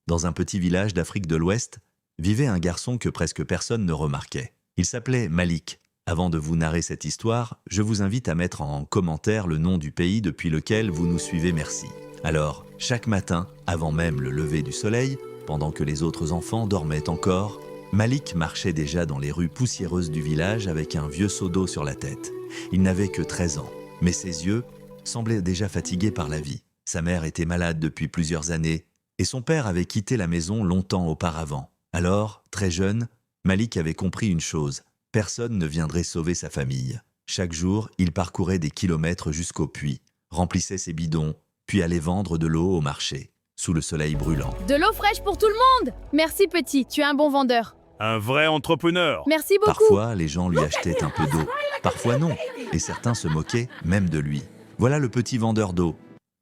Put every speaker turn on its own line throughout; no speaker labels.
Dans un petit village d'Afrique de l'Ouest, vivait un garçon que presque personne ne remarquait. Il s'appelait Malik. Avant de vous narrer cette histoire, je vous invite à mettre en commentaire le nom du pays depuis lequel vous nous suivez, merci. Alors, chaque matin, avant même le lever du soleil, pendant que les autres enfants dormaient encore, Malik marchait déjà dans les rues poussiéreuses du village avec un vieux seau d'eau sur la tête. Il n'avait que 13 ans, mais ses yeux semblaient déjà fatigués par la vie. Sa mère était malade depuis plusieurs années et son père avait quitté la maison longtemps auparavant. Alors, très jeune, Malik avait compris une chose, personne ne viendrait sauver sa famille. Chaque jour, il parcourait des kilomètres jusqu'au puits, remplissait ses bidons, puis allait vendre de l'eau au marché, sous le soleil brûlant.
De l'eau fraîche pour tout le monde! Merci petit, tu es un bon vendeur.
Un vrai entrepreneur.
Merci beaucoup.
Parfois, les gens lui achetaient un peu d'eau, parfois non, et certains se moquaient même de lui. Voilà le petit vendeur d'eau.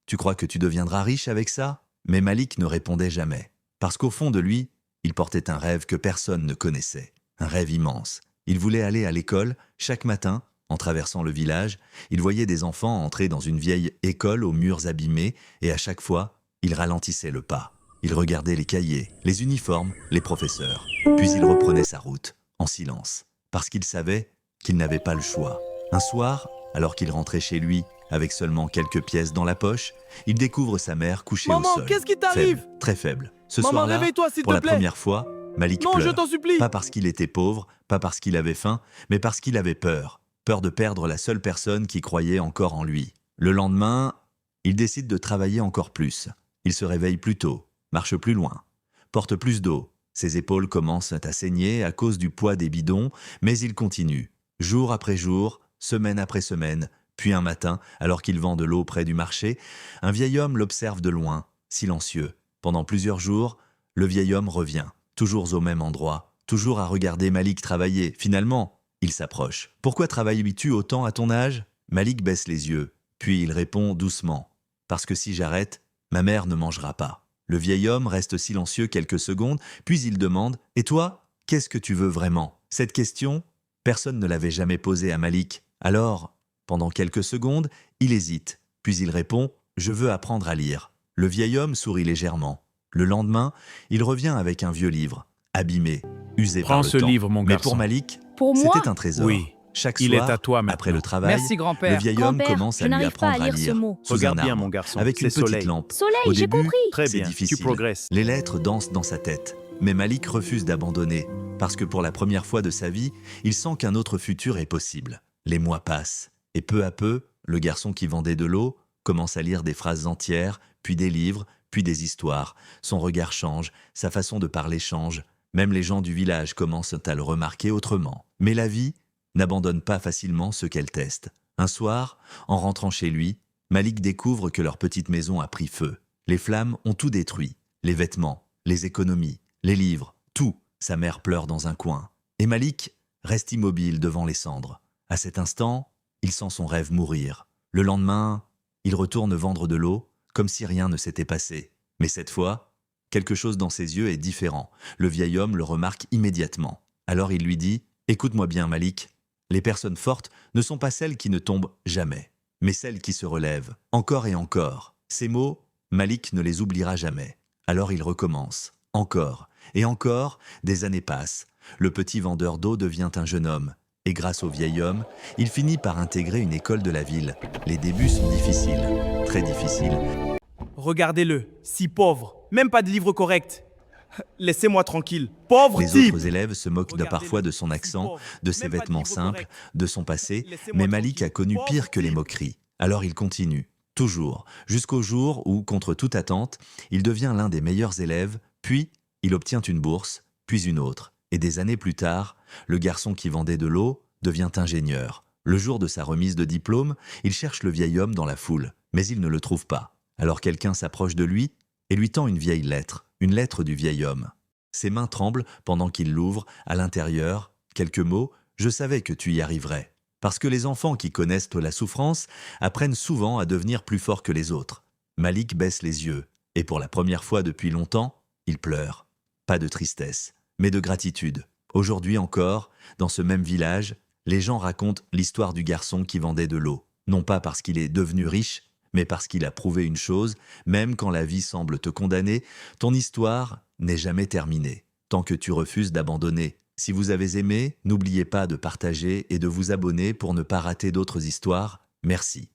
Tu crois que tu deviendras riche avec ça? Mais Malik ne répondait jamais, parce qu'au fond de lui, il portait un rêve que personne ne connaissait, un rêve immense. Il voulait aller à l'école chaque matin. En traversant le village, il voyait des enfants entrer dans une vieille école aux murs abîmés et à chaque fois, il ralentissait le pas. Il regardait les cahiers, les uniformes, les professeurs. Puis il reprenait sa route, en silence, parce qu'il savait qu'il n'avait pas le choix. Un soir, alors qu'il rentrait chez lui, avec seulement quelques pièces dans la poche, il découvre sa mère couchée au
Maman,
sol.
qu'est-ce qui t'arrive?
Faible, très faible. Ce
Maman,
soir-là,
réveille-toi, s'il
pour
te
la
plaît.
première fois, Malik
Non,
pleure.
je t'en supplie.
Pas parce qu'il était pauvre, pas parce qu'il avait faim, mais parce qu'il avait peur. Peur de perdre la seule personne qui croyait encore en lui. Le lendemain, il décide de travailler encore plus. Il se réveille plus tôt, marche plus loin, porte plus d'eau. Ses épaules commencent à saigner à cause du poids des bidons, mais il continue. Jour après jour, semaine après semaine, puis un matin, alors qu'il vend de l'eau près du marché, un vieil homme l'observe de loin, silencieux. Pendant plusieurs jours, le vieil homme revient, toujours au même endroit, toujours à regarder Malik travailler. Finalement, il s'approche. « Pourquoi travailles-tu autant à ton âge ?» Malik baisse les yeux, puis il répond doucement. « Parce que si j'arrête, ma mère ne mangera pas. » Le vieil homme reste silencieux quelques secondes, puis il demande « Et toi, qu'est-ce que tu veux vraiment ?» Cette question, personne ne l'avait jamais posée à Malik. Alors, pendant quelques secondes, il hésite, puis il répond « Je veux apprendre à lire. » Le vieil homme sourit légèrement. Le lendemain, il revient avec un vieux livre, abîmé, usé par
Prends
le
ce
temps.
livre, mon
Mais
garçon.
pour Malik,
Pour moi?
c'était un trésor.
Oui.
Chaque
Il
soir,
est à toi maintenant.
après le travail,
Merci,
le
grand-père.
vieil homme
Grand-père,
commence
je
à lui
n'arrive pas
apprendre
à
à
lire ce
lire.
mot.
Sous
Regarde
un
bien,
arbre,
mon garçon,
avec une
c'est
petite
soleil.
lampe.
Soleil,
Au
j'ai
début,
compris.
Très
c'est
bien,
difficile.
tu progresses.
Les lettres dansent dans sa tête. Mais Malik refuse d'abandonner, parce que pour la première fois de sa vie, il sent qu'un autre futur est possible. Les mois passent, et peu à peu, le garçon qui vendait de l'eau commence à lire des phrases entières, puis des livres, puis des histoires. Son regard change, sa façon de parler change. Même les gens du village commencent à le remarquer autrement. Mais la vie n'abandonne pas facilement ceux qu'elle teste. Un soir, en rentrant chez lui, Malik découvre que leur petite maison a pris feu. Les flammes ont tout détruit. Les vêtements, les économies, les livres, tout. Sa mère pleure dans un coin. Et Malik reste immobile devant les cendres. À cet instant, il sent son rêve mourir. Le lendemain, il retourne vendre de l'eau, comme si rien ne s'était passé. Mais cette fois, quelque chose dans ses yeux est différent. Le vieil homme le remarque immédiatement. Alors il lui dit « Écoute-moi bien, Malik. Les personnes fortes ne sont pas celles qui ne tombent jamais, mais celles qui se relèvent, encore et encore. » Ces mots, Malik ne les oubliera jamais. Alors il recommence. Encore et encore, des années passent. Le petit vendeur d'eau devient un jeune homme. Et grâce au vieil homme, il finit par intégrer une école de la ville. Les débuts sont difficiles, très difficiles.
Regardez-le, si pauvre, même pas de livre correct. Laissez-moi tranquille, pauvre
Les
type.
autres élèves se moquent parfois de son accent, de ses vêtements simples, de son passé, mais Malik a connu pire que les moqueries. Alors il continue, toujours, jusqu'au jour où, contre toute attente, il devient l'un des meilleurs élèves, puis il obtient une bourse, puis une autre. Et des années plus tard, le garçon qui vendait de l'eau devient ingénieur. Le jour de sa remise de diplôme, il cherche le vieil homme dans la foule, mais il ne le trouve pas. Alors quelqu'un s'approche de lui et lui tend une vieille lettre, une lettre du vieil homme. Ses mains tremblent pendant qu'il l'ouvre. À l'intérieur, quelques mots « Je savais que tu y arriverais ». Parce que les enfants qui connaissent la souffrance apprennent souvent à devenir plus forts que les autres. Malik baisse les yeux et pour la première fois depuis longtemps, il pleure. Pas de tristesse, mais de gratitude. Aujourd'hui encore, dans ce même village, les gens racontent l'histoire du garçon qui vendait de l'eau. Non pas parce qu'il est devenu riche, mais parce qu'il a prouvé une chose, même quand la vie semble te condamner, ton histoire n'est jamais terminée, tant que tu refuses d'abandonner. Si vous avez aimé, n'oubliez pas de partager et de vous abonner pour ne pas rater d'autres histoires. Merci.